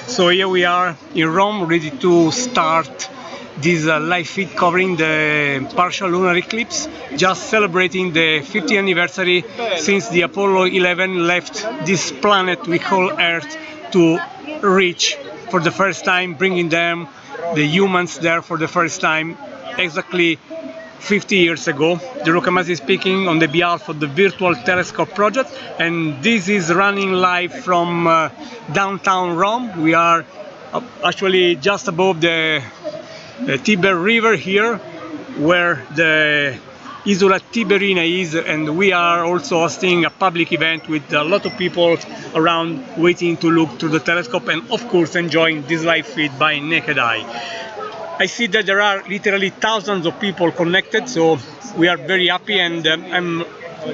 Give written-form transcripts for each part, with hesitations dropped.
So here we are in Rome, ready to start this live feed covering the partial lunar eclipse, just celebrating the 50th anniversary since the Apollo 11 left this planet we call Earth to reach for the first time, bringing them, the humans there for the first time, exactly 50 years ago. Gianluca Masi speaking on the behalf of the Virtual Telescope project, and this is running live from downtown Rome. We are actually just above the Tiber River here, where the Isola Tiberina is, and we are also hosting a public event with a lot of people around waiting to look through the telescope and of course enjoying this live feed by naked eye. I see that there are literally thousands of people connected, so we are very happy, and I'm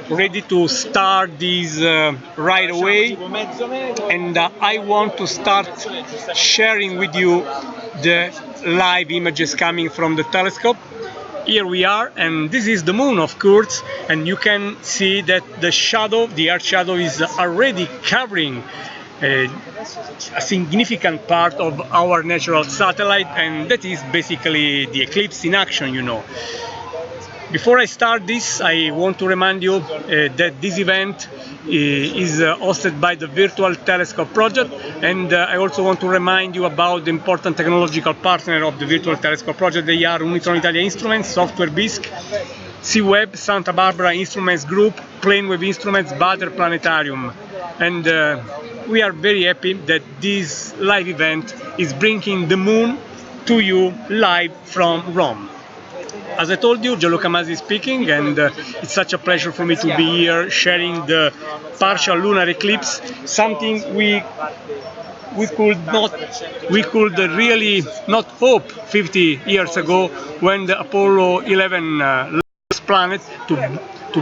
ready to start this right away. And I want to start sharing with you the live images coming from the telescope. Here we are, and this is the moon, of course, and you can see that the shadow, the Earth shadow, is already covering a significant part of our natural satellite, and that is basically the eclipse in action, you know. Before I start this, I want to remind you that this event is hosted by the Virtual Telescope project, and I also want to remind you about the important technological partner of the Virtual Telescope project. They are Unitron Italia Instruments, Software Bisq, C-Web, Santa Barbara Instruments Group, Planewave Instruments, Bader Planetarium. And we are very happy that this live event is bringing the moon to you live from Rome. As I told you, Gianluca Masi speaking, and it's such a pleasure for me to be here sharing the partial lunar eclipse, something we could really not hope 50 years ago when the Apollo 11 left this planet to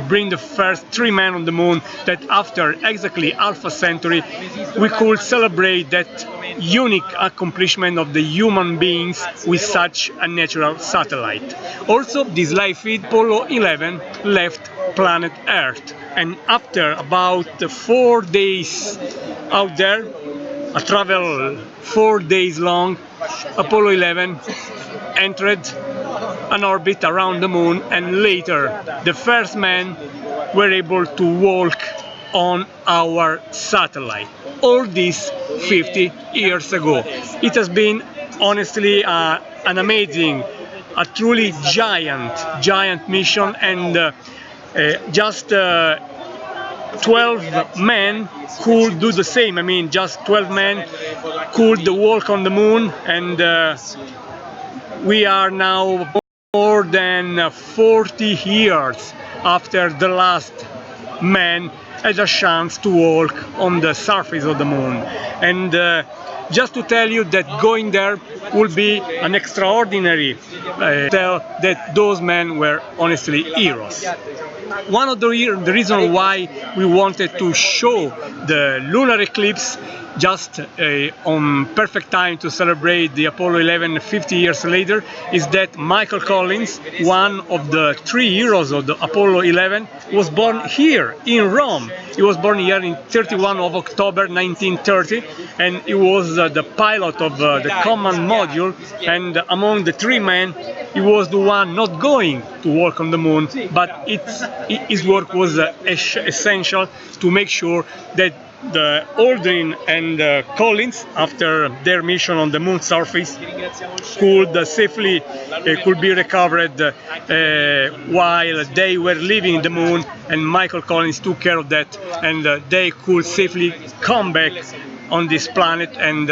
bring the first 3 men on the moon, that after exactly half a century we could celebrate that unique accomplishment of the human beings with such a natural satellite. Also, this live feed, Apollo 11 left planet Earth, and after about 4 days out there, a travel 4 days long, Apollo 11 entered an orbit around the moon, and later the first men were able to walk on our satellite. All this 50 years ago. It has been honestly an amazing, a truly giant mission, and just 12 men could do the same. I mean, just 12 men could walk on the moon, and we are now more than 40 years after the last man had a chance to walk on the surface of the moon. And just to tell you that going there will be an extraordinary tell that those men were honestly heroes. One of the reasons why we wanted to show the lunar eclipse just on perfect time to celebrate the Apollo 11 50 years later is that Michael Collins, one of the 3 heroes of the Apollo 11, was born here in Rome. He was born here in 31 of October 1930, and he was the pilot of the command module, and among the 3 men he was the one not going to work on the moon, but his work was essential to make sure that the Aldrin and Collins, after their mission on the moon surface, could safely could be recovered while they were leaving the moon, and Michael Collins took care of that, and they could safely come back on this planet and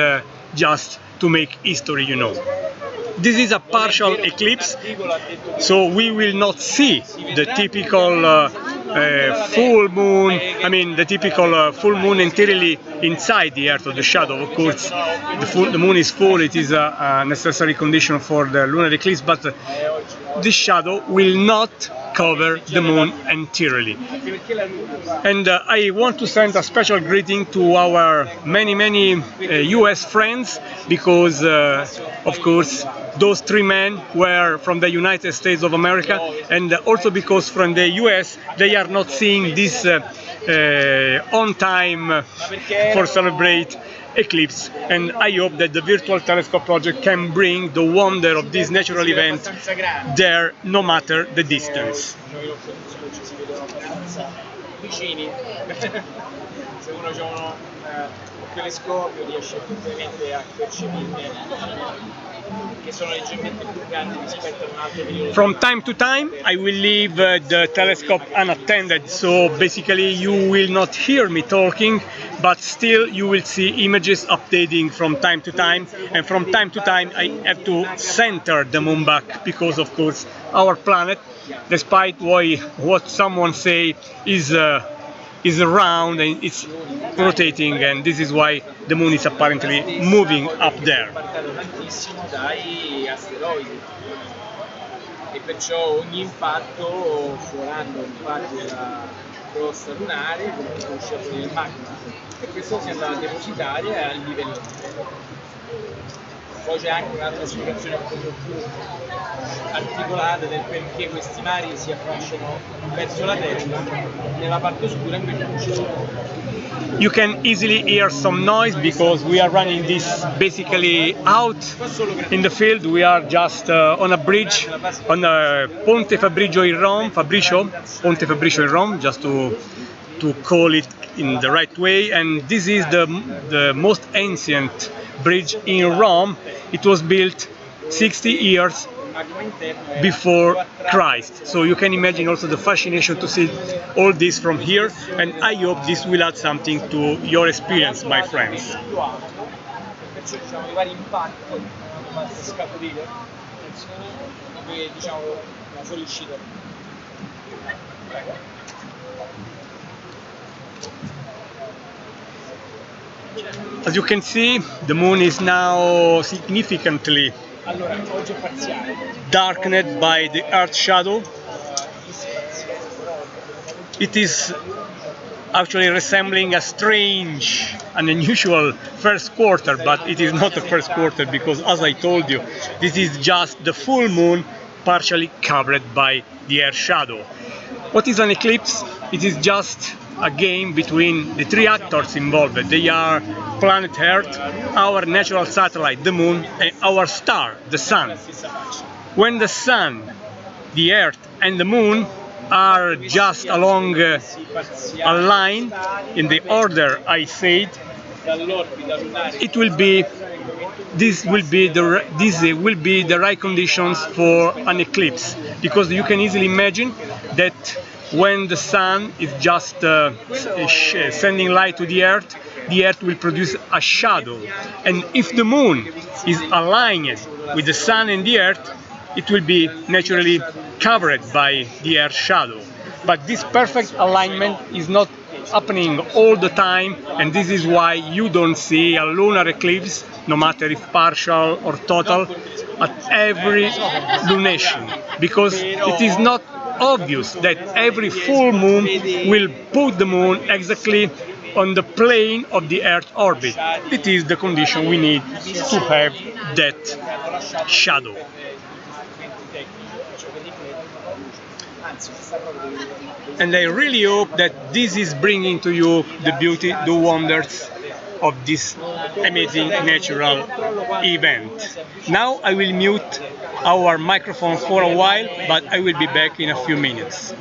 just to make history, you know. This is a partial eclipse, so we will not see the typical full moon, I mean the typical full moon entirely inside the Earth or the shadow. Of course, the moon is full, it is a necessary condition for the lunar eclipse, but this shadow will not cover the moon entirely. And I want to send a special greeting to our many US friends, because of course those 3 men were from the United States of America, and also because from the US they are not seeing this on time for celebrate eclipse, and I hope that the virtual telescope project can bring the wonder of this natural event there, no matter the distance. Vicini. Se uno ha un telescopio riesce effettivamente a percepirne che sono leggermente più grandi rispetto a un altro periodo. From time to time I will leave the telescope unattended, so basically you will not hear me talking, but still you will see images updating from time to time, and from time to time I have to center the moon back, because of course our planet, despite what someone say, is round and it's rotating, and this is why the moon is apparently moving up there. Dai asteroidi, e perciò ogni impatto, sforando impatti della crosta lunare, produce uscite del magma, e questo si andrà a depositare a livello. Poi c'è anche un'altra spiegazione un po' più articolata del perché questi mari si affacciano verso la Terra, nella parte oscura invece non ci sono. You can easily hear some noise because we are running this basically out in the field. We are just on a bridge, on Ponte Fabricio in Rome, Ponte Fabricio in Rome, just to call it in the right way. And this is the most ancient bridge in Rome. It was built 60 years before Christ. So you can imagine also the fascination to see all this from here, and I hope this will add something to your experience, my friends. Perciò diciamo i vari impatti hanno fatto scaturire come diciamo una fuoriuscita. As you can see, the moon is now significantly darkened by the Earth's shadow. It is actually resembling a strange and unusual first quarter, but it is not the first quarter because, as I told you, this is just the full moon partially covered by the Earth's shadow. What is an eclipse? It is just a game between the three actors involved. They are planet Earth, our natural satellite, the moon, and our star, the sun. When the sun, the Earth, and the moon are just along a line in the order I said, this will be the right conditions for an eclipse, because you can easily imagine that when the sun is just sending light to the earth will produce a shadow, and if the moon is aligned with the sun and the earth, it will be naturally covered by the earth's shadow. But this perfect alignment is not happening all the time, and this is why you don't see a lunar eclipse, no matter if partial or total, at every lunation, because it is not obvious that every full moon will put the moon exactly on the plane of the Earth orbit. It is the condition we need to have that shadow. And I really hope that this is bringing to you the beauty, the wonders of this amazing natural event. Now I will mute our microphones for a while, but I will be back in a few minutes.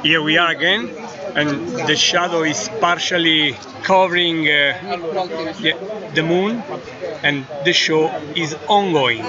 here we are again, and the shadow is partially covering the moon, and the show is ongoing.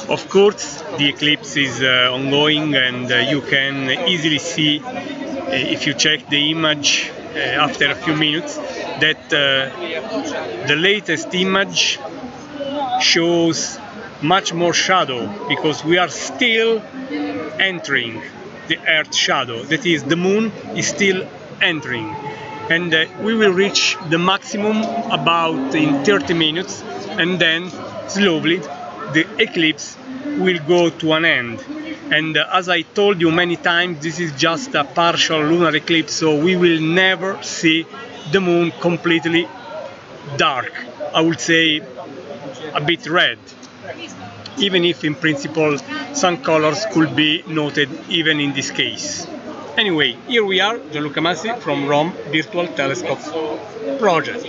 Of course, the eclipse is ongoing, and you can easily see, if you check the image after a few minutes, that the latest image shows much more shadow, because we are still entering the Earth shadow. That is, the moon is still entering, and we will reach the maximum about in 30 minutes, and then slowly the eclipse will go to an end. And as I told you many times, this is just a partial lunar eclipse, so we will never see the moon completely dark. I would say a bit red, even if in principle some colors could be noted even in this case. Anyway, here we are, Gianluca Massi from Rome Virtual Telescope Project.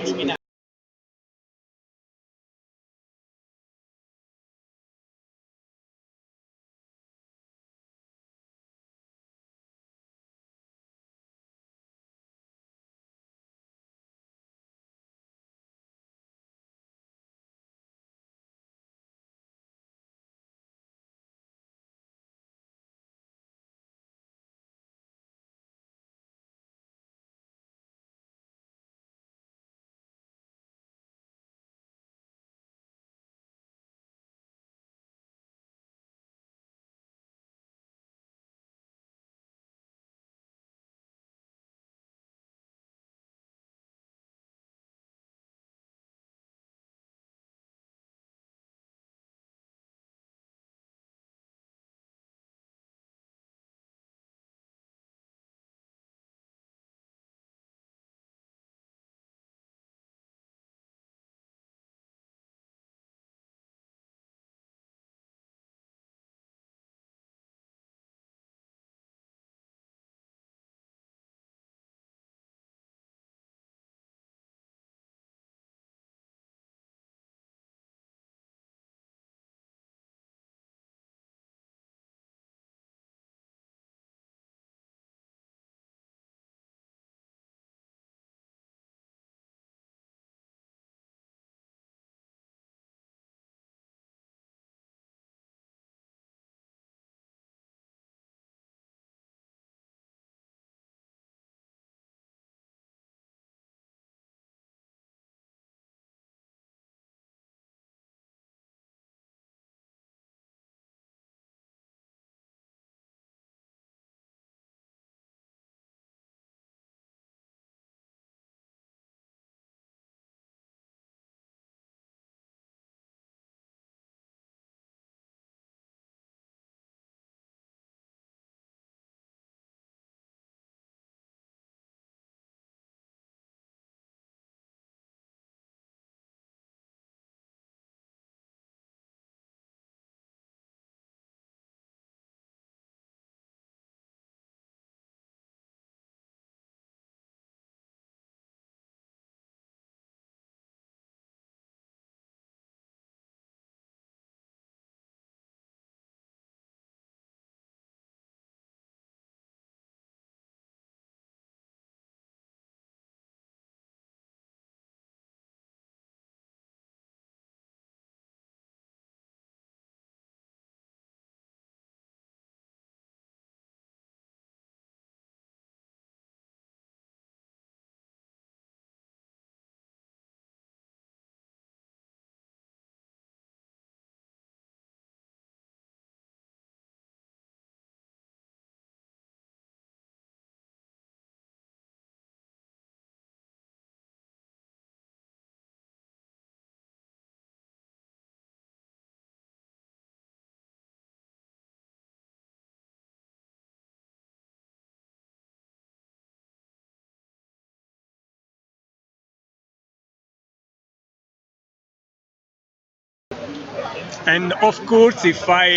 And of course, if I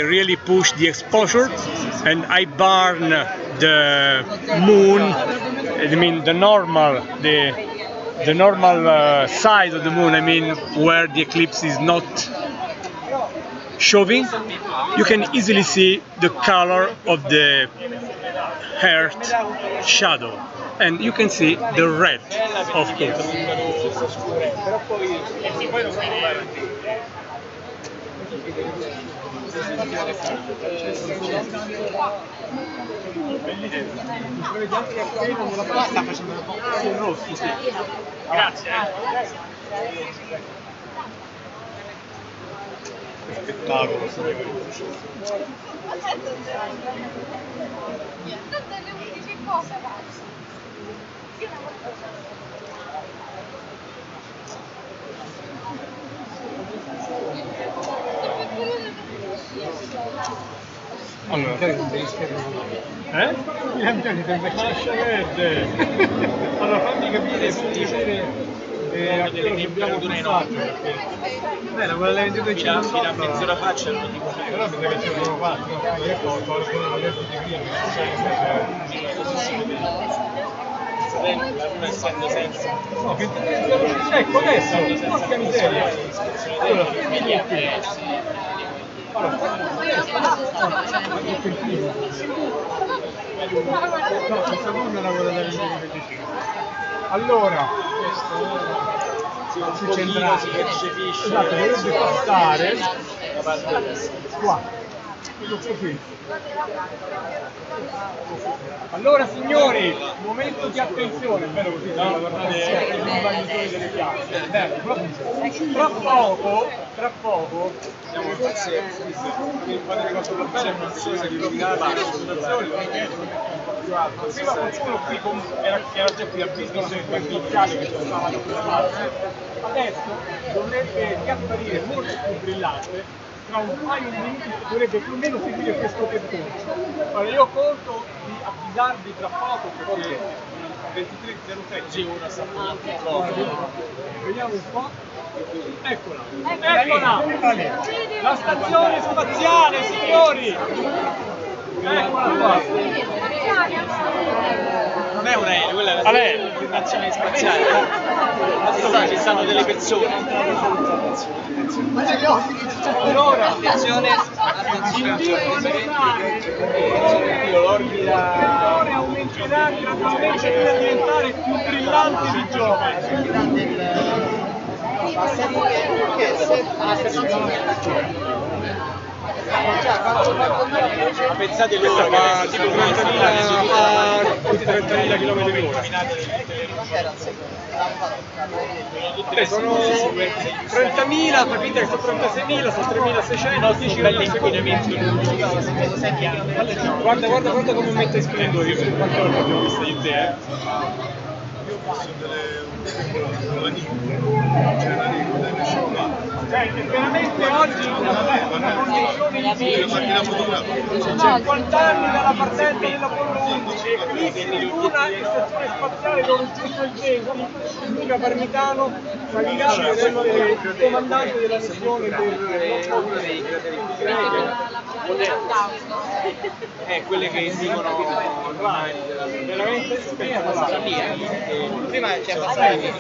really push the exposure and I burn the moon, I mean the normal side of the moon, I mean where the eclipse is not showing, you can easily see the color of the Earth shadow, and you can see the red, of course. Sta facendo un po' il rosso, sì. Grazie. Spettacolo, signori. Tutte le 11 cose faccio. Allora, i campioni per lascia verde. Allora, fammi capire se piacere a quello che abbiamo pensato. Beh, quella l'hai venduta in Fino a 58. mezz'ora fa c'erano tipo Però mi sa che ce l'avevo fatto. Io ho qualcuno detto di prima. la luna essendo senza No, 23,05. Ecco adesso, porca miseria. Allora, famiglia qui. No, il secondo era quello del 25. Allora, si centrale. si percepisce Esatto, dovrebbe passare la parte destra. qua. Questo qui. Allora signori, momento di attenzione, bello così, guardate il bagnitore delle piazze. Tra poco, Siamo pazzeschi. fate le cose per bene, non so se illuminate le situazioni, prima qualcuno qui era già qui, ha visto le sequenze iniziali che ci stavano preparate. Adesso dovrebbe riapparire molto più brillante. Tra un paio di minuti dovrebbe più o meno seguire questo percorso. Allora io conto di avvisarvi tra poco perché 23:07 Sì, uno sta pronto. vediamo un po'. Eccola, eccola! La stazione spaziale, signori! Eccola qua! Non è un aereo, quella è la stazione spaziale. Ci stanno delle persone. Allora, Attenzione, invito a notare l'orbita aumenterà gradualmente per diventare più brillante di giorno. ma pensate loro che adesso tipo 30.000 km/h. Sono 30.000, capite che sono 36.000, sono 3.600, 10 l'inquinamento. Guarda come mette i splenditori, io per quante volte abbiamo visto di te. Cioè, veramente oggi una condizione di 50 anni dalla partenza dell'Apollo 11, eclipsi di luna e stazione spaziale dove giusto il 20, Luca Parmitano salirà per essere il comandante della missione Quelle che dicono ormai veramente spettacolare. Prima c'erano stati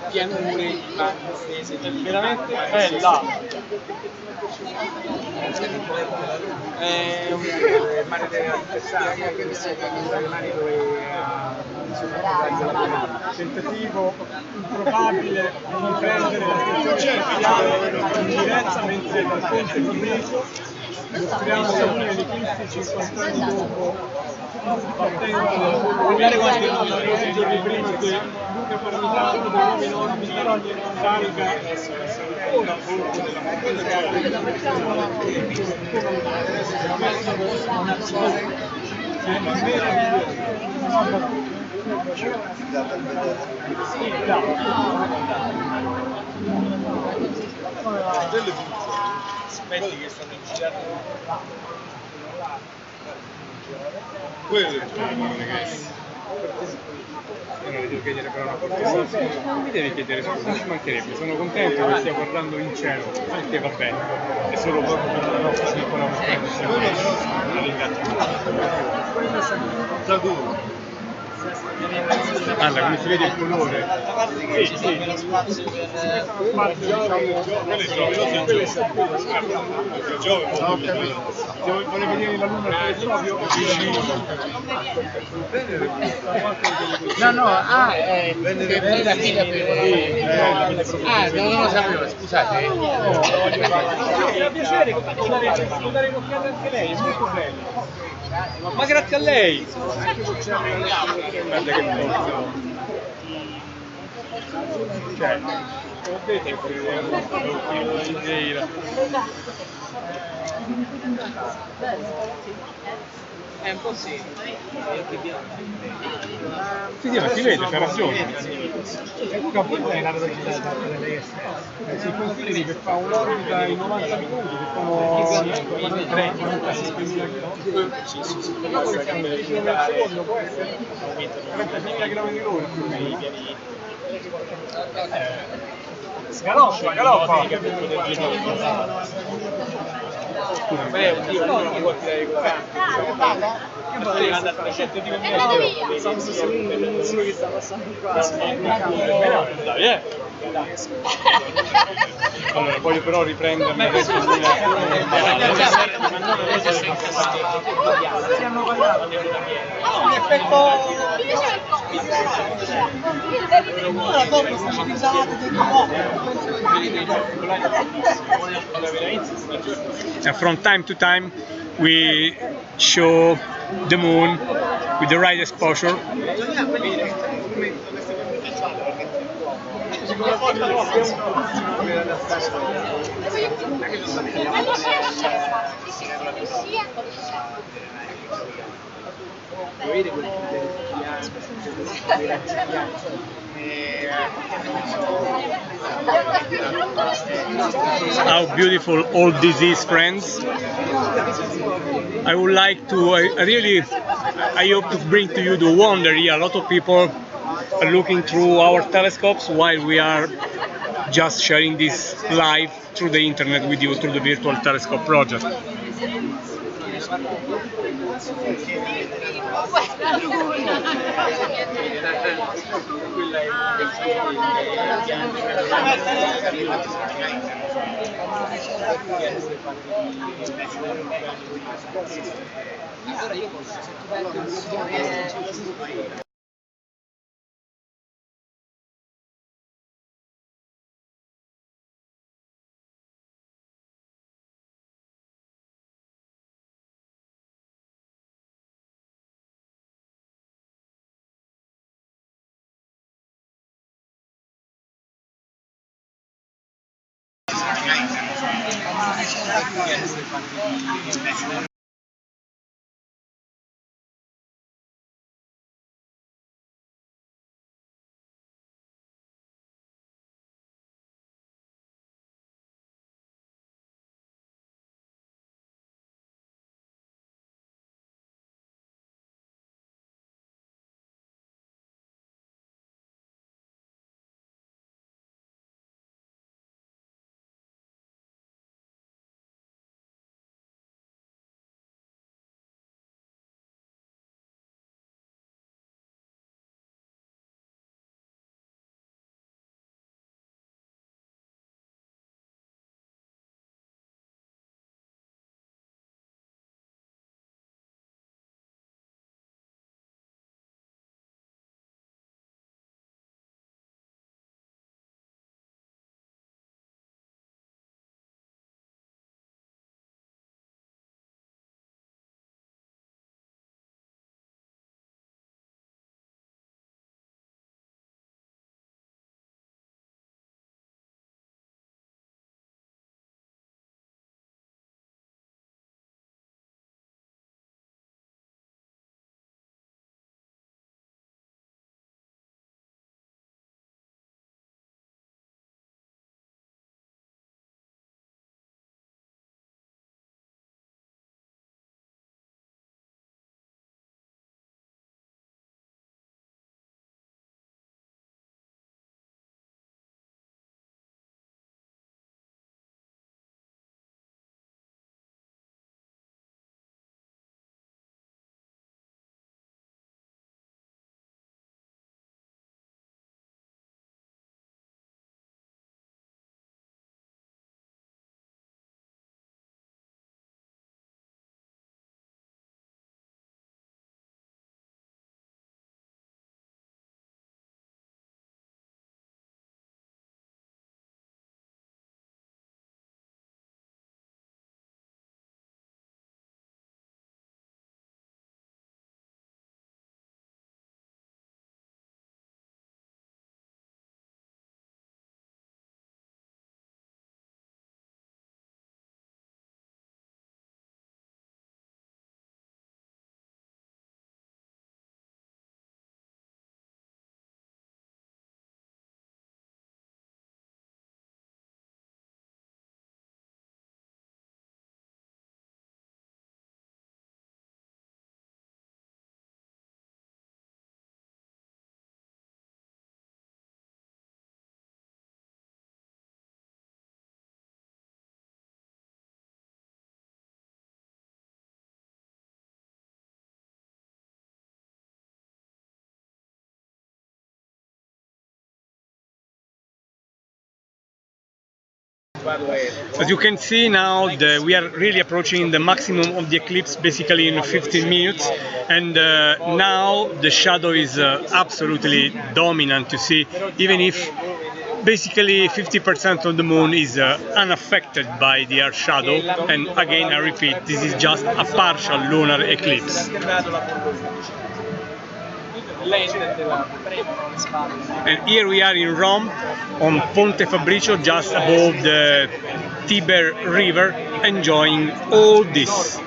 pianure ma stese Veramente bella. il mare della Tessaglia, il mare dove Tentativo improbabile di prendere la stazione spaziale in diretta mentre dal ponte di Brico mostriamo la luna degli eclissi 50 anni dopo partendo magari qualche giorni prima che Luca Parmitano dell'uomo in orbita salga ora a bordo della aspetti che stanno girando. quello ragazzi. Io non vi devo chiedere però una cosa, non mi devi chiedere scusa, ci mancherebbe, sono contento che stia guardando in cielo, perché va bene, è solo proprio per la nostra piccola mostrata, la ringrazio. Guarda come si vede il colore. Sì, sì. Vorrei vedere la luna al telescopio? No, no, è la figlia non lo sapevo, scusate. Mi fa piacere dare un'occhiata anche lei, è molto bello. Ma grazie a lei! Guarda che bello. Cioè, vedete È un po' sì. sì, ma si vede, c'ha ragione. Capito è la velocità esatta delle stesse. Si consideri che fa un'orbita in 90 minuti, che sono 36.000 km. Però che siamo in 10 km al secondo, può essere 36.000 km l'ora. Galoppa! Scusa, oddio, non mi vuoi tirare con tanto. Che volevi andare a 300 km? Stavo uno che sta passando qua. Dai, allora, voglio però riprendermi adesso And from time to time we show the moon with the right exposure. How beautiful all this is, friends. I would like to, I hope to bring to you the wonder here. A lot of people are looking through our telescopes while we are just sharing this live through the internet with you through the virtual telescope project. As you can see now, we are really approaching the maximum of the eclipse, basically in 15 minutes, and now the shadow is absolutely dominant to see, even if basically 50% of the moon is unaffected by the Earth shadow, and again I repeat, this is just a partial lunar eclipse. And here we are in Rome, on Ponte Fabricio, just above the Tiber River, enjoying all this.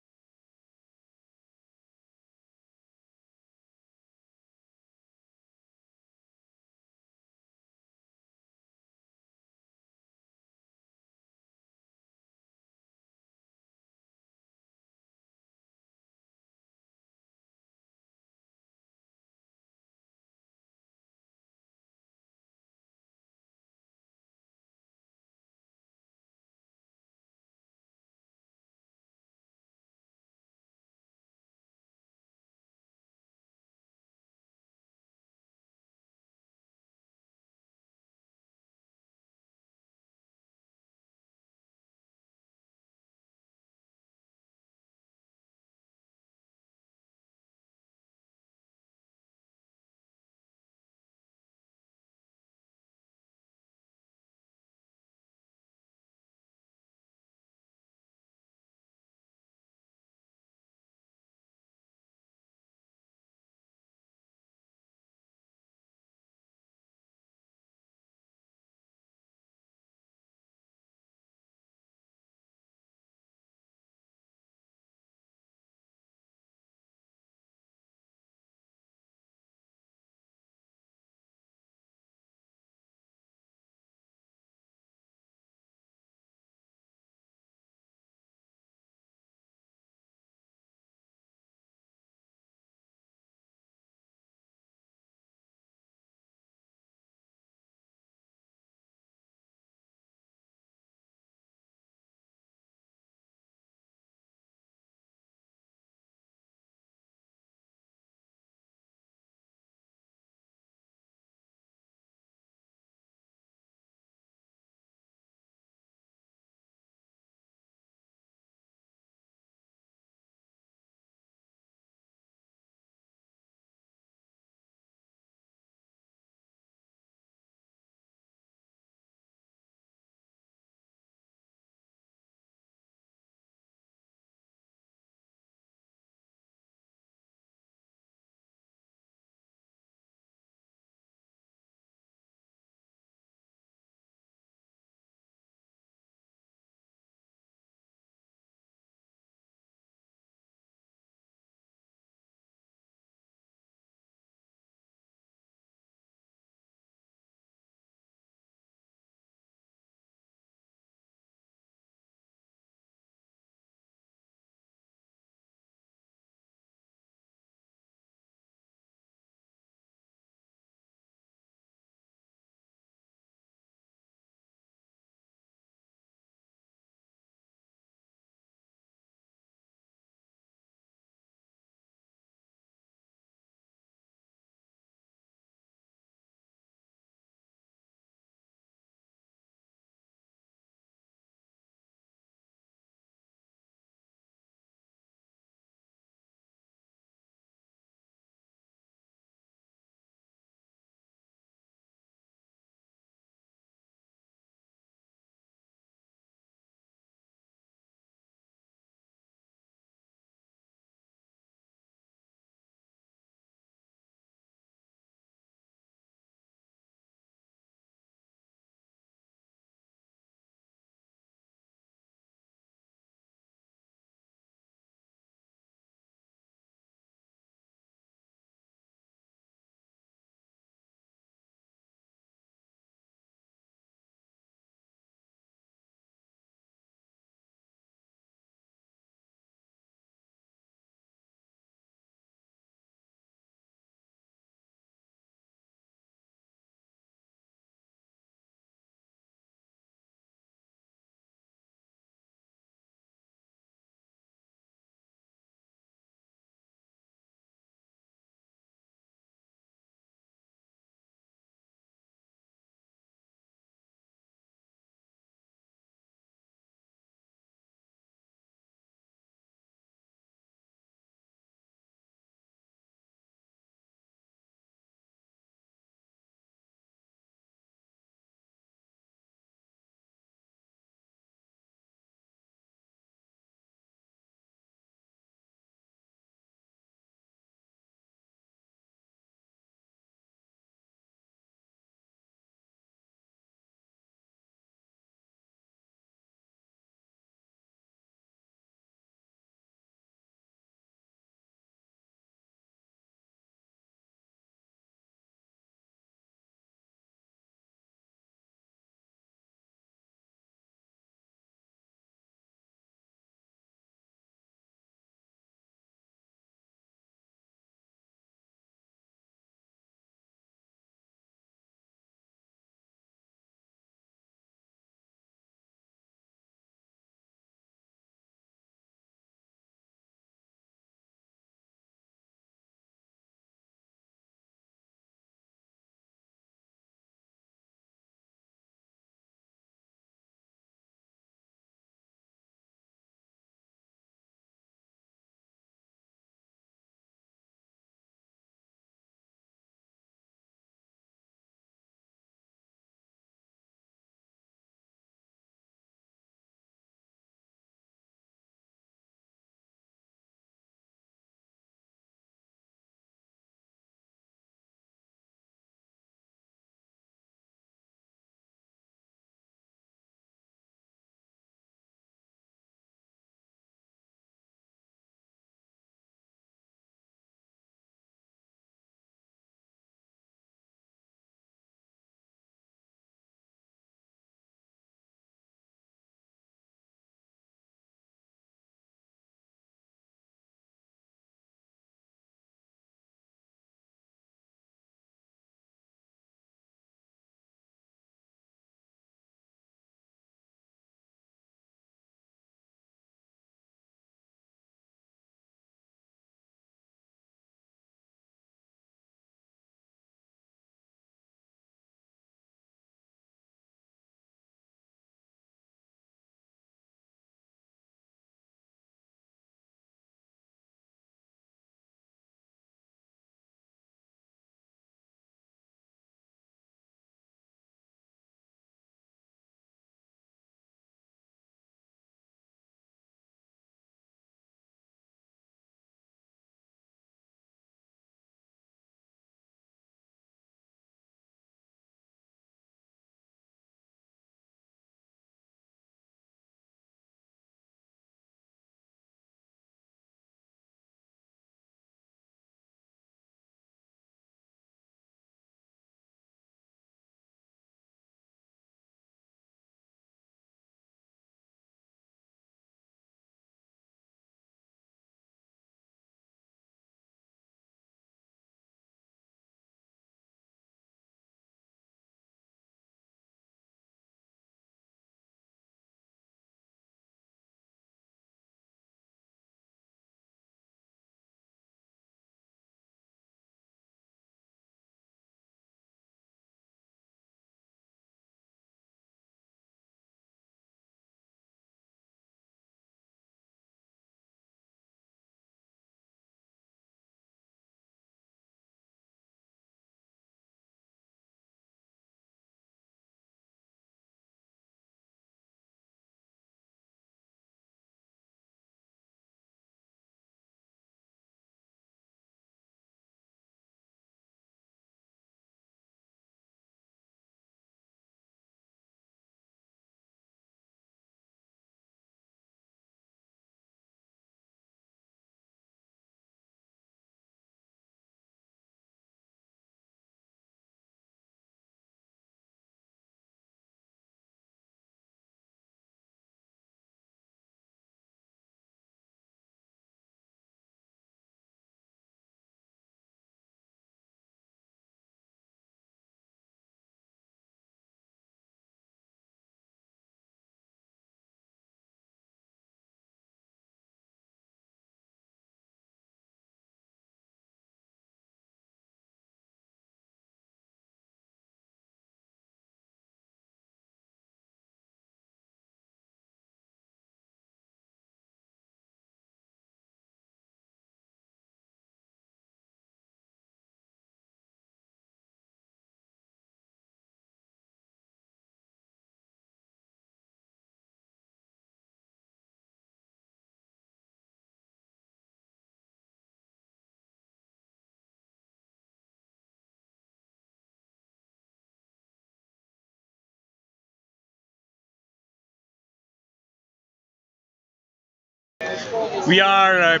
we are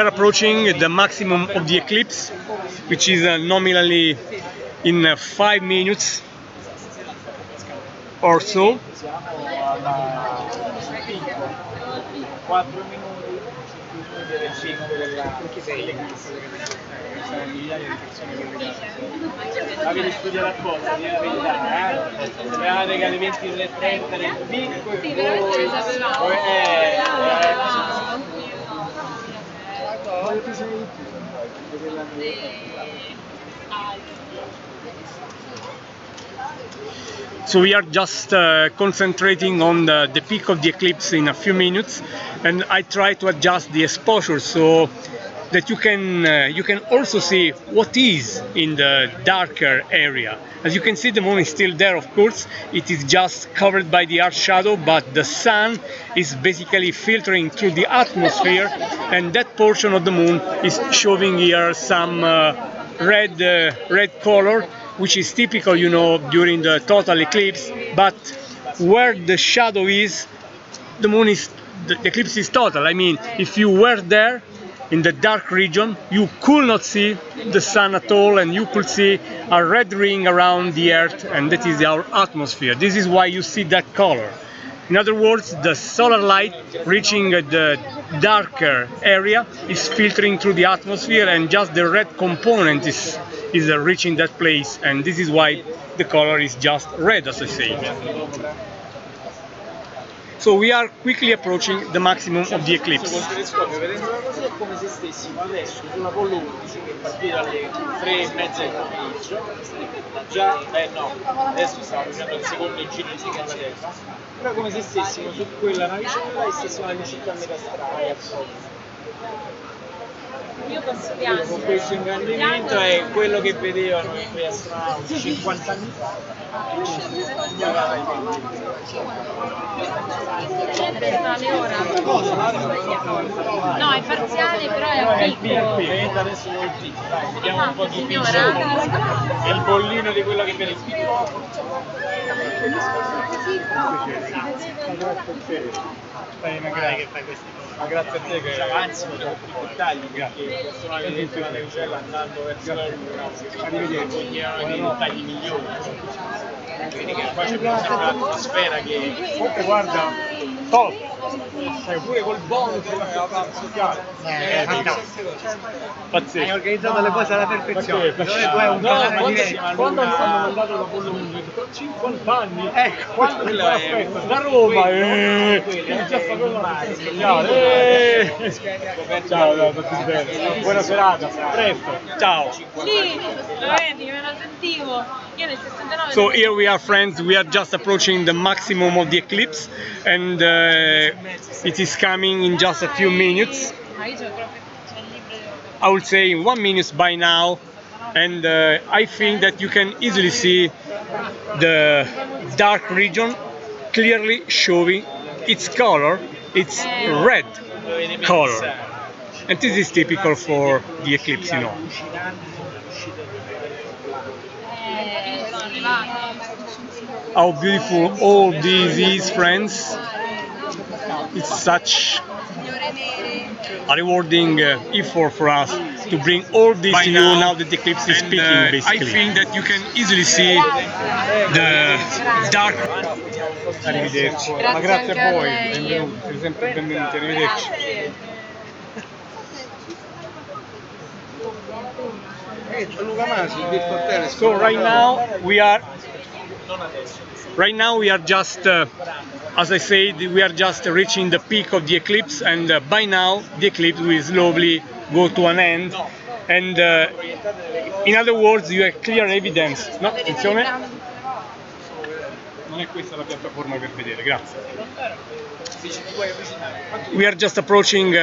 approaching the maximum of the eclipse, which is nominally in 5 minutes or so. Siamo alla 4 minuti, 5 minuti del 5 dell'eclisse. Sono migliaia di persone collegate. Avete studiato apposta, di la verità, Sapevate che alle 23:30 nel picco e poi So we are just concentrating on the peak of the eclipse in a few minutes, and I try to adjust the exposure so that you can also see what is in the darker area. As you can see, the moon is still there, of course. It is just covered by the earth shadow, but the sun is basically filtering through the atmosphere, and that portion of the moon is showing here some red color, which is typical, you know, during the total eclipse. But where the shadow is, the eclipse is total. I mean, if you were there in the dark region, you could not see the sun at all, and you could see a red ring around the earth, and that is our atmosphere. This is why you see that color. In other words, the solar light reaching the darker area is filtering through the atmosphere, and just the red component is reaching that place, and this is why the color is just red, as I say. So we are quickly approaching the maximum of the eclipse. Col telescopio, vedendo la cosa, è come se stessimo adesso sull'Apollo 11 che partire alle 3:30 del pomeriggio. Già, no, adesso stiamo facendo il secondo giro insieme alla Terra. Però è come se stessimo su quella navicella e stessimo alle 5 a metà strada. Io posso Con piangere. questo ingrandimento è quello che vedevano gli astronauti 50 anni fa. Parziale ora? No, è parziale, però è a picco. Vedete adesso il picco, dai, vediamo un po' di Signora? È il bollino di quello che vede il picco. Ma grazie a te che avanzi con i dettagli, perché personalmente la navicella andando verso la Luna coglievano dei dettagli migliori. Quindi che qua c'è l'atmosfera che comunque guarda top, pure col bonus Pazzesco. Hai organizzato le cose alla perfezione. quando hanno mandato l'Apollo 11 50 anni, Ecco, quando da Roma già sapevano ciao, tutti bene, buona serata, a presto, Ciao. Sì, lo vedi, me lo sentivo. Io nel 69... So here we are, friends. We are just approaching the maximum of the eclipse, and it is coming in just a few minutes. Ma io c'ho proprio... c'è il libro di... I would say in 1 minute by now, and I think that you can easily see the dark region clearly showing its color. It's red color, and this is typical for the eclipse, you know. Sono arrivati. How beautiful all this is, friends. It's such a rewarding effort for us to bring all this to you now that the eclipse is peaking, basically. I think that you can easily see the dark. Arrivederci. Ma grazie a voi, benvenuti, siete sempre benvenuti, arrivederci. So right now we are just, as I said, we are just reaching the peak of the eclipse, and by now the eclipse will slowly go to an end. And in other words, you have clear evidence. No, attenzione. Non è questa la piattaforma per vedere, grazie. We are just approaching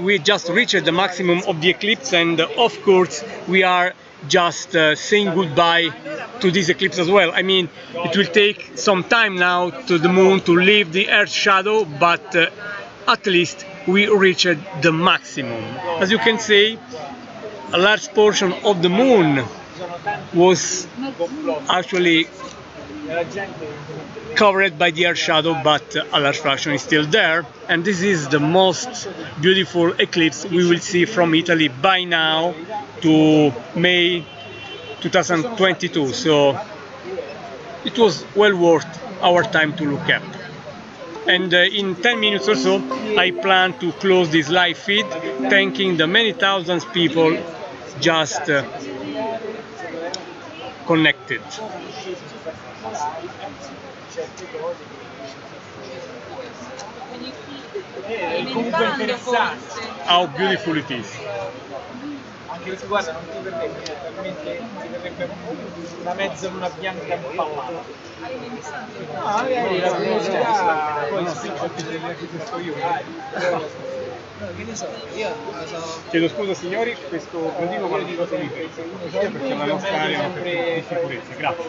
we just reached the maximum of the eclipse, and of course we are just saying goodbye to this eclipse as well. I mean, it will take some time now to the moon to leave the earth shadow, but at least we reached the maximum. As you can see, a large portion of the moon was actually covered by the Earth shadow, but a large fraction is still there. And this is the most beautiful eclipse we will see from Italy by now to May 2022. So it was well worth our time to look up. And in 10 minutes or so I plan to close this live feed, thanking the many thousands people just connected. Comunque interessante. How beautiful it is. Anche perché guarda, non ti verrebbe talmente, ti verrebbe una mezza luna bianca impallata. No, magari la curiosità, poi spinge più delle che sto io. Che ne so, io non lo so. Chiedo scusa signori, questo brodino me lo dico se vi perché è una nostra area di sicurezza. Grazie.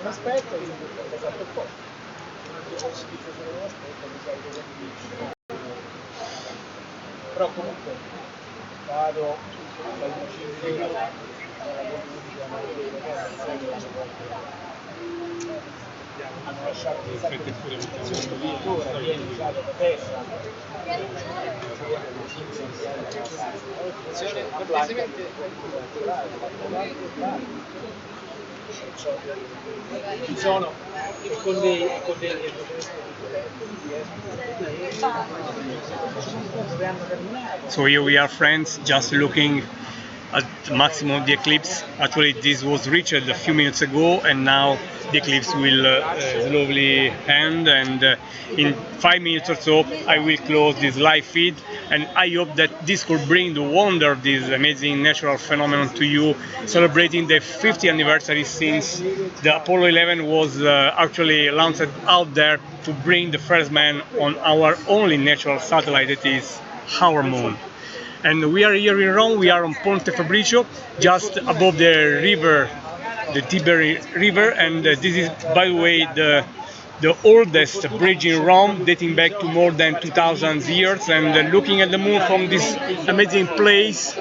Un aspetto, esatto, un po'. Però comunque vado dal vicino hanno lasciato viene usato da terra ci sono e con dei So here we are, friends, just looking at the maximum of the eclipse. Actually this was reached a few minutes ago, and now the eclipse will slowly end, and in 5 minutes or so I will close this live feed, and I hope that this could bring the wonder of this amazing natural phenomenon to you, celebrating the 50th anniversary since the Apollo 11 was actually launched out there to bring the first man on our only natural satellite, that is our moon. And we are here in Rome, we are on Ponte Fabricio, just above the river, the Tiber River, and this is, by the way, the oldest bridge in Rome, dating back to more than 2000 years, and looking at the moon from this amazing place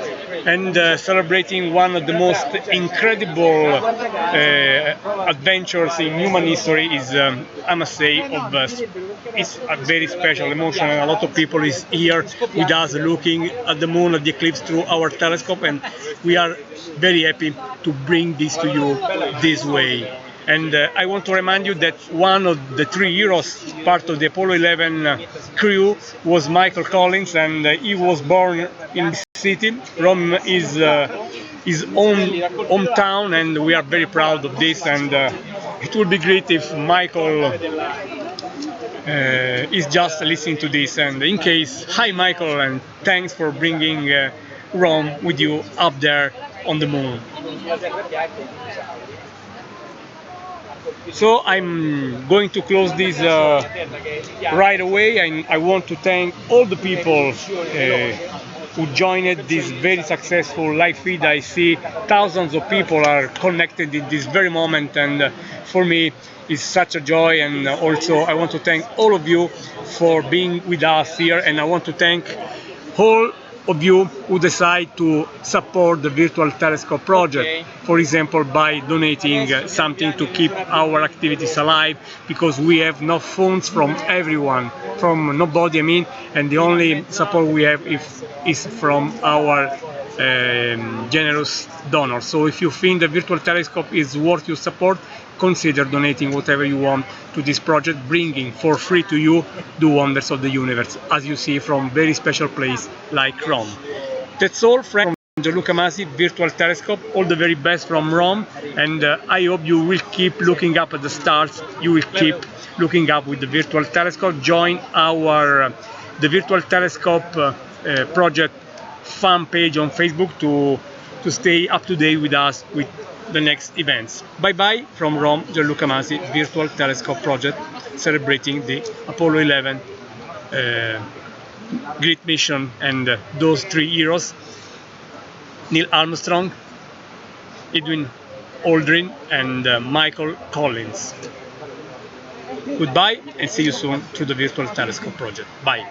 and celebrating one of the most incredible adventures in human history is, I must say, it's a very special emotion, and a lot of people is here with us looking at the moon, at the eclipse through our telescope, and we are very happy to bring this to you this way. And I want to remind you that one of the 3 heroes, part of the Apollo 11 crew, was Michael Collins, and he was born in this city. Rome is his own hometown, and we are very proud of this, and it would be great if Michael is just listening to this. And in case, hi Michael, and thanks for bringing Rome with you up there on the moon. So I'm going to close this right away, and I want to thank all the people who joined this very successful live feed. I see thousands of people are connected in this very moment, and for me it's such a joy. And also I want to thank all of you for being with us here, and I want to thank all of you who decide to support the virtual telescope project, for example by donating something to keep our activities alive, because we have no funds from everyone, from nobody, I mean, and the only support we have is from our generous donors. So if you think the virtual telescope is worth your support, consider donating whatever you want to this project, bringing for free to you the wonders of the universe, as you see from very special place like Rome. That's all, friends, from Gianluca Masi Virtual Telescope. All the very best from Rome, and I hope you will keep looking up at the stars. You will keep looking up with the virtual telescope. Join our the virtual telescope project fan page on Facebook to stay up to date with us with the next events. Bye bye from Rome, Gianluca Masi Virtual Telescope Project, celebrating the Apollo 11 great mission, and those 3 heroes, Neil Armstrong, Edwin Aldrin, and Michael Collins. Goodbye, and see you soon through the Virtual Telescope Project. Bye.